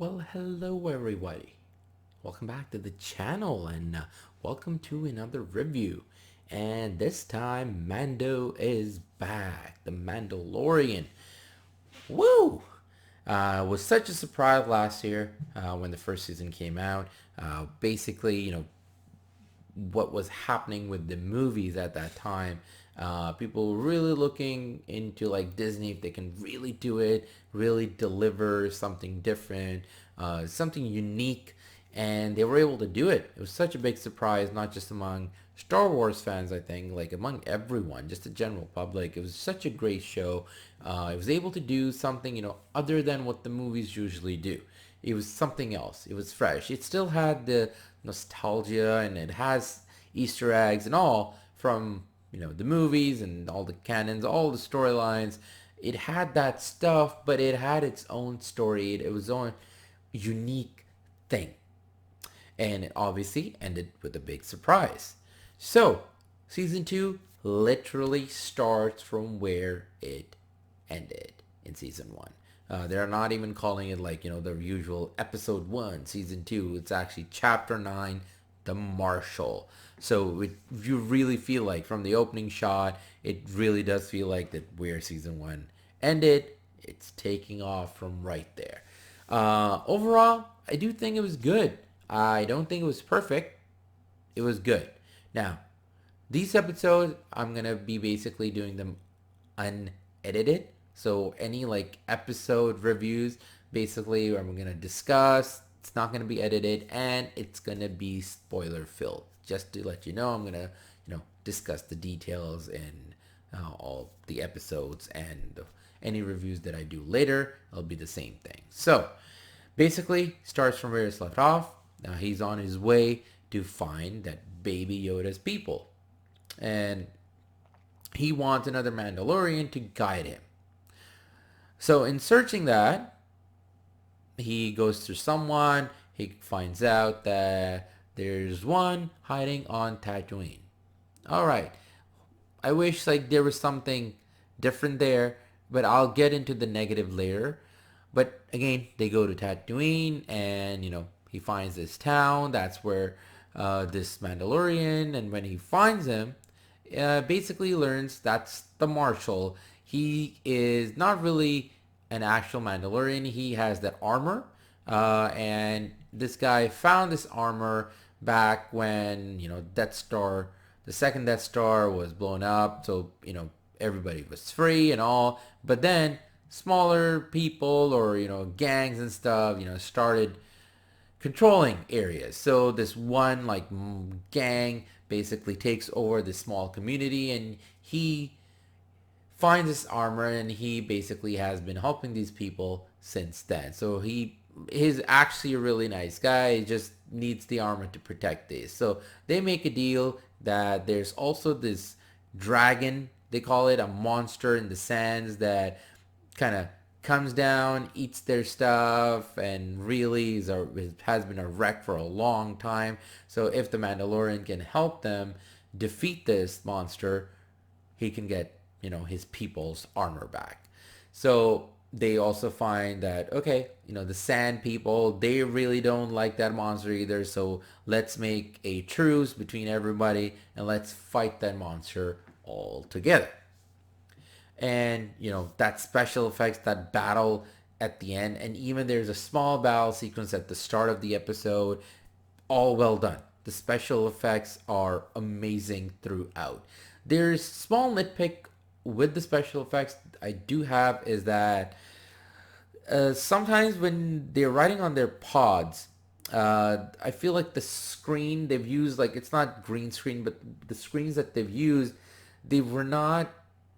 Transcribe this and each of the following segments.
Well, hello everybody. Welcome back to the channel and welcome to another review. And this time Mando is back, the Mandalorian. Woo! It was such a surprise last year when the first season came out. Basically, what was happening with the movies at that time. People were really looking into like Disney if they can really do it, really deliver something different, something unique, and they were able to do it. It was such a big surprise, not just among Star Wars fans, I think, like among everyone, just the general public. It was such a great show. It was able to do something, other than what the movies usually do. It was something else. It was fresh. It still had the nostalgia and it has Easter eggs and all from, the movies and all the canons, all the storylines. It had that stuff, but it had its own story. It was own unique thing. And it obviously ended with a big surprise. So, season 2 literally starts from where it ended in season 1. They're not even calling it like, the usual episode 1, season 2. It's actually chapter 9, the Marshal. So you really feel like from the opening shot, it really does feel like that where season 1 ended, it's taking off from right there. Overall, I do think it was good. I don't think it was perfect. It was good. Now, these episodes, I'm going to be basically doing them unedited. So any like episode reviews, basically I'm going to discuss. It's not going to be edited and it's going to be spoiler filled. Just to let you know, I'm going to, discuss the details in all the episodes and any reviews that I do later. It'll be the same thing. So basically starts from where it's left off. Now he's on his way to find that Baby Yoda's people. And he wants another Mandalorian to guide him. So in searching that, he goes through someone. He finds out that there's one hiding on Tatooine. All right. I wish like there was something different there, but I'll get into the negative later. But again, they go to Tatooine, and he finds this town. That's where this Mandalorian, and when he finds him, basically learns that's the Marshal. He is not really an actual Mandalorian. He has that armor, and this guy found this armor back when Death Star, the second Death Star was blown up. So everybody was free and all, but then smaller people or gangs and stuff started controlling areas. So this one like gang basically takes over this small community, and he finds this armor, and he basically has been helping these people since then. So he's actually a really nice guy. He just needs the armor to protect this. So they make a deal that there's also this dragon, they call it a monster in the sands, that kind of comes down, eats their stuff, and really has been a wreck for a long time. So if the Mandalorian can help them defeat this monster, he can get, his people's armor back. So they also find that, okay, the sand people, they really don't like that monster either. So let's make a truce between everybody and let's fight that monster all together. And that special effects, that battle at the end, and even there's a small battle sequence at the start of the episode, all well done. The special effects are amazing throughout. There's small nitpick with the special effects I do have is that sometimes when they're riding on their pods, I feel like the screen they've used, like it's not green screen, but the screens that they've used, they were not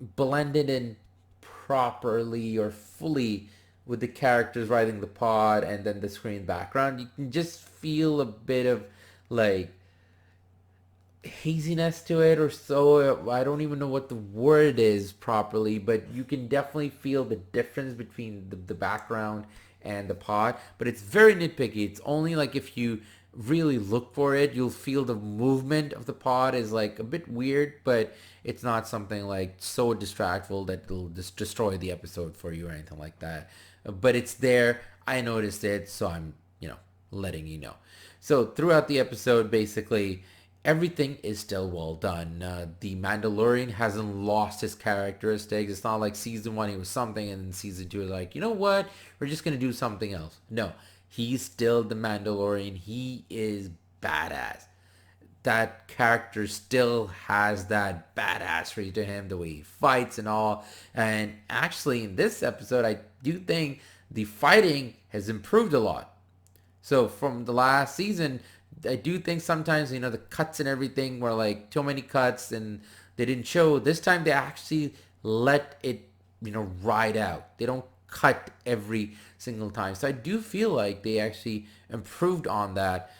blended in properly or fully with the characters riding the pod and then the screen background. You can just feel a bit of like haziness to it, or so. I don't even know what the word is properly, but you can definitely feel the difference between the background and the pod. But it's very nitpicky. It's only like if you really look for it, you'll feel the movement of the pod is like a bit weird, but it's not something like so distractful that it'll just destroy the episode for you or anything like that. But it's there. I noticed it, so I'm, letting you know. So throughout the episode, basically, everything is still well done. The Mandalorian hasn't lost his characteristics. It's not like season one he was something, and then season two is like, you know what? We're just gonna do something else. No, he's still the Mandalorian. He is badass. That character still has that badassery to him, the way he fights and all. And actually, in this episode, I do think the fighting has improved a lot. So from the last season, I do think sometimes, the cuts and everything were like too many cuts and they didn't show. This time they actually let it, ride out. They don't cut every single time. So I do feel like they actually improved on that.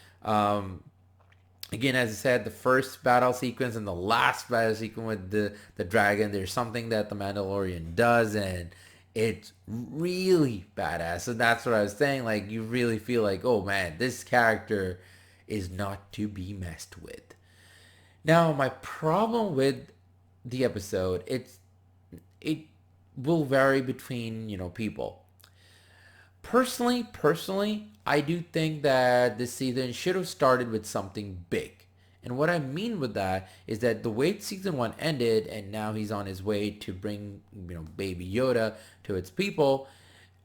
Again, as I said, the first battle sequence and the last battle sequence with the dragon, there's something that the Mandalorian does, and it's really badass. And that's what I was saying. Like, you really feel like, oh man, this character is not to be messed with. Now, my problem with the episode, it will vary between, people. Personally, I do think that this season should have started with something big. And what I mean with that is that the way season one ended, and now he's on his way to bring, Baby Yoda to its people.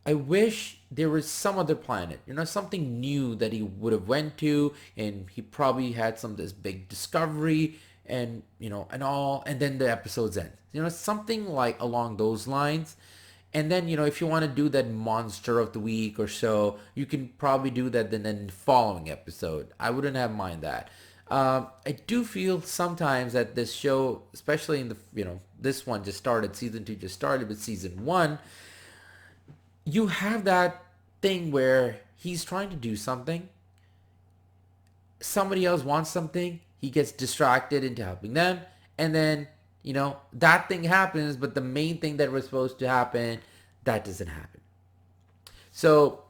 I wish there was some other planet, something new that he would have went to, and he probably had some of this big discovery, and and all, and then the episodes end. Something like along those lines. And then, if you want to do that monster of the week or so, you can probably do that then in the following episode. I wouldn't have mind that. I do feel sometimes that this show, especially in the, this one just started, season 2 just started with season 1, you have that thing where he's trying to do something. Somebody else wants something. He gets distracted into helping them. And then that thing happens, but the main thing that was supposed to happen, that doesn't happen. So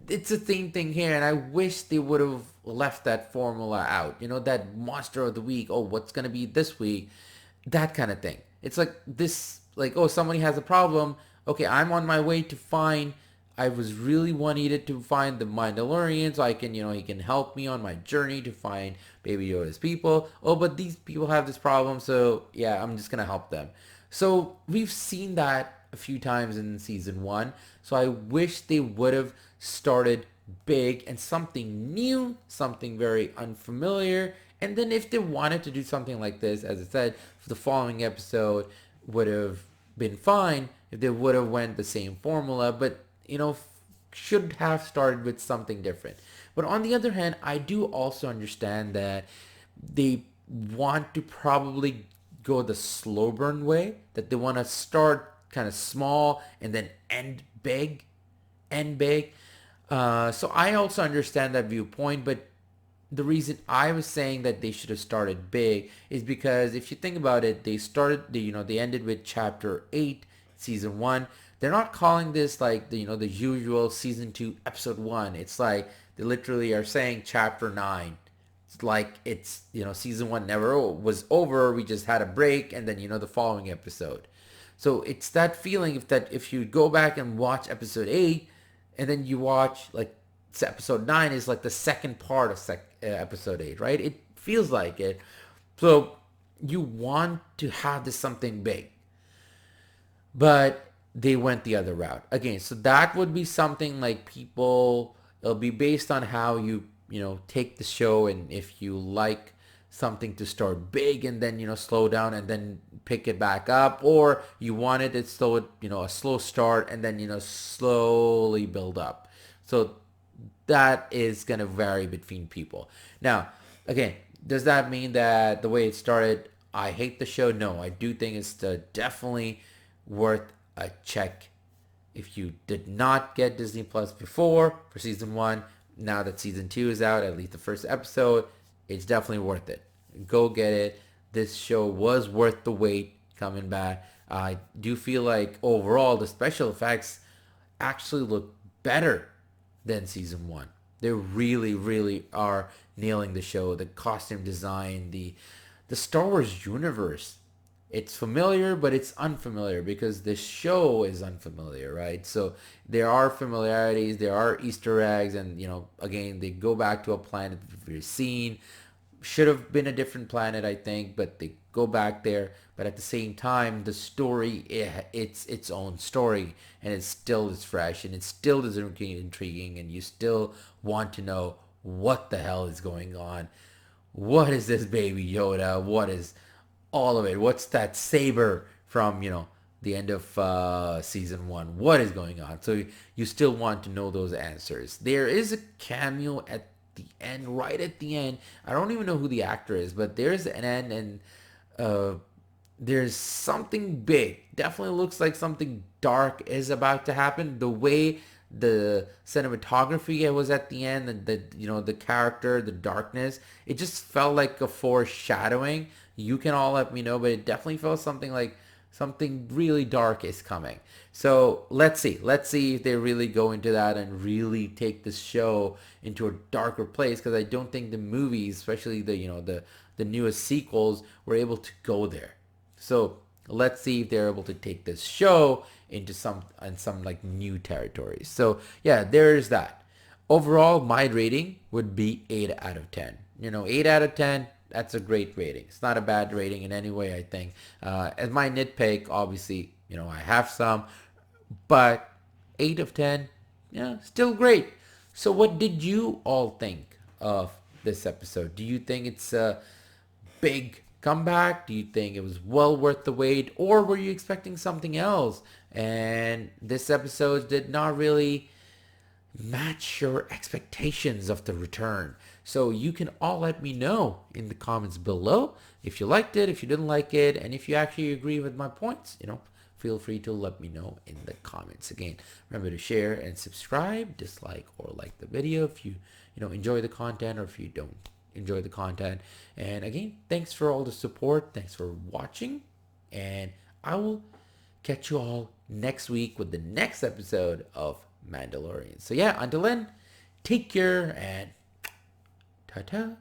it's the same thing here, and I wish they would have left that formula out. That monster of the week. Oh, what's gonna be this week? That kind of thing. It's like this, like, oh, somebody has a problem. Okay, I'm on my way to find. I was really needed to find the Mandalorian so I can, he can help me on my journey to find Baby Yoda's people. Oh, but these people have this problem, so yeah, I'm just gonna help them. So we've seen that a few times in season 1. So I wish they would have started big and something new, something very unfamiliar. And then if they wanted to do something like this, as I said, for the following episode would have been fine if they would have went the same formula. But should have started with something different. But on the other hand, I do also understand that they want to probably go the slow burn way, that they want to start kind of small and then end big. So I also understand that viewpoint, but the reason I was saying that they should have started big is because if you think about it, they ended with chapter 8, season 1. They're not calling this like the usual season 2 episode 1. It's like they literally are saying chapter 9. It's like it's season 1 never was over. We just had a break, and then the following episode. So it's that feeling if you go back and watch episode 8, and then you watch like episode 9 is like the second part of episode 8, right? It feels like it. So you want to have this something big, but they went the other route again. So that would be something like it'll be based on how you take the show, and if you like something to start big and then slow down and then pick it back up, or you wanted it slow, a slow start and then slowly build up. So that is going to vary between people. Now, again, does that mean that the way it started, I hate the show? No, I do think it's definitely worth a check. If you did not get Disney Plus before for season 1, now that season 2 is out, at least the first episode, it's definitely worth it. Go get it. This show was worth the wait coming back. I do feel like overall the special effects actually look better than season 1. They really, really are nailing the show. The costume design, the Star Wars universe it's familiar, but it's unfamiliar because the show is unfamiliar, right? So there are familiarities, there are Easter eggs, and again, they go back to a planet that we've seen. Should have been a different planet, I think, but they go back there. But at the same time, the story, it's its own story, and it still is fresh, and it still is intriguing, and you still want to know what the hell is going on. What is this baby Yoda? What is all of it? What's that saber from, the end of season one? What is going on? So you still want to know those answers. There is a cameo at the end, right at the end. I don't even know who the actor is, but there's an end, and uh, there's something big. Definitely looks like something dark is about to happen. The way the cinematography was at the end, and the character, the darkness, it just felt like a foreshadowing. You can all let me know, but it definitely felt something like something really dark is coming. So let's see. Let's see if they really go into that and really take this show into a darker place. Because I don't think the movies, especially the newest sequels, were able to go there. So let's see if they're able to take this show into some like new territories. So yeah, there's that. Overall, my rating would be 8 out of 10. 8 out of 10, that's a great rating. It's not a bad rating in any way, I think. As my nitpick, obviously, I have some, but 8 of 10, yeah, still great. So what did you all think of this episode? Do you think it's a big comeback? Do you think it was well worth the wait? Or were you expecting something else? And this episode did not really match your expectations of the return. So you can all let me know in the comments below if you liked it, if you didn't like it, and if you actually agree with my points. Feel free to let me know in the comments. Again, remember to share and subscribe, dislike or like the video if you enjoy the content, or if you don't enjoy the content. And again, thanks for all the support. Thanks for watching, and I will catch you all next week with the next episode of Mandalorian. So yeah, until then, take care and ta-ta.